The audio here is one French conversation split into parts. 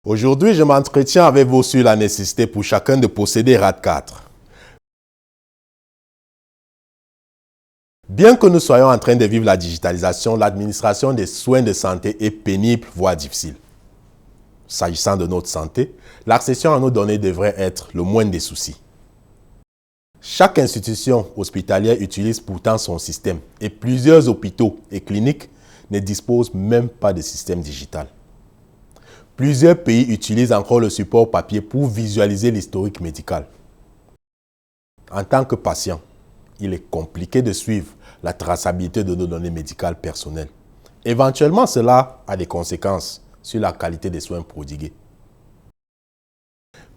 Aujourd'hui, je m'entretiens avec vous sur la nécessité pour chacun de posséder RAD4. Bien que nous soyons en train de vivre la digitalisation, l'administration des soins de santé est pénible, voire difficile. S'agissant de notre santé, l'accession à nos données devrait être le moindre des soucis. Chaque institution hospitalière utilise pourtant son système et plusieurs hôpitaux et cliniques ne disposent même pas de système digital. Plusieurs pays utilisent encore le support papier pour visualiser l'historique médical. En tant que patient, il est compliqué de suivre la traçabilité de nos données médicales personnelles. Éventuellement, cela a des conséquences sur la qualité des soins prodigués.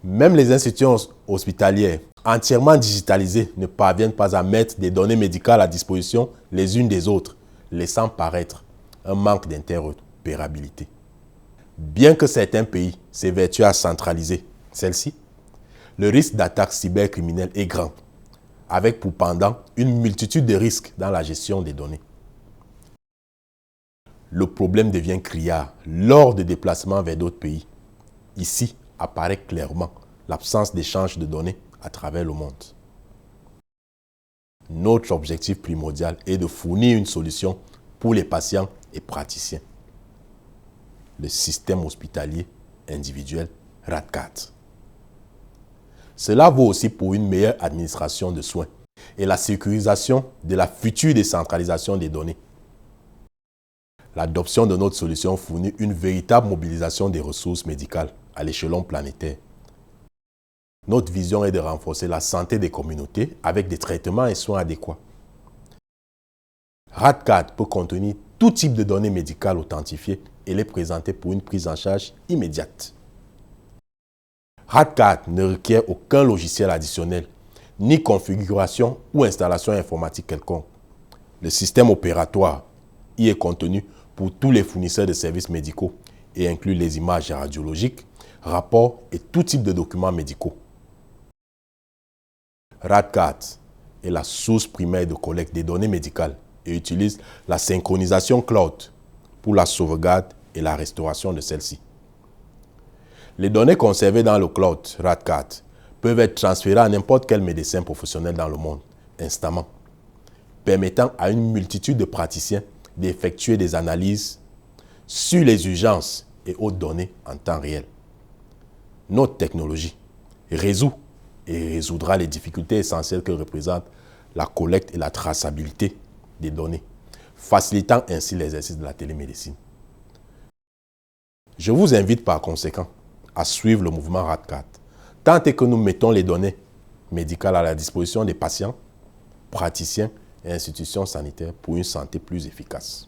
Même les institutions hospitalières entièrement digitalisées ne parviennent pas à mettre des données médicales à disposition les unes des autres, laissant paraître un manque d'interopérabilité. Bien que certains pays s'évertuent à centraliser celle-ci, le risque d'attaque cybercriminelle est grand, avec pour pendant une multitude de risques dans la gestion des données. Le problème devient criard lors des déplacements vers d'autres pays. Ici apparaît clairement l'absence d'échange de données à travers le monde. Notre objectif primordial est de fournir une solution pour les patients et praticiens. Le système hospitalier individuel RAD4. Cela vaut aussi pour une meilleure administration de soins et la sécurisation de la future décentralisation des données. L'adoption de notre solution fournit une véritable mobilisation des ressources médicales à l'échelon planétaire. Notre vision est de renforcer la santé des communautés avec des traitements et soins adéquats. RAD4 peut contenir tout type de données médicales authentifiées et les présenter pour une prise en charge immédiate. RAD4 ne requiert aucun logiciel additionnel, ni configuration ou installation informatique quelconque. Le système opératoire y est contenu pour tous les fournisseurs de services médicaux et inclut les images radiologiques, rapports et tout type de documents médicaux. RAD4 est la source primaire de collecte des données médicales et utilise la synchronisation cloud pour la sauvegarde et la restauration de celle-ci. Les données conservées dans le cloud RAD4 peuvent être transférées à n'importe quel médecin professionnel dans le monde, instamment, permettant à une multitude de praticiens d'effectuer des analyses sur les urgences et autres données en temps réel. Notre technologie résout et résoudra les difficultés essentielles que représentent la collecte et la traçabilité des données, facilitant ainsi l'exercice de la télémédecine. Je vous invite par conséquent à suivre le mouvement RAD4, tant et que nous mettons les données médicales à la disposition des patients, praticiens et institutions sanitaires pour une santé plus efficace.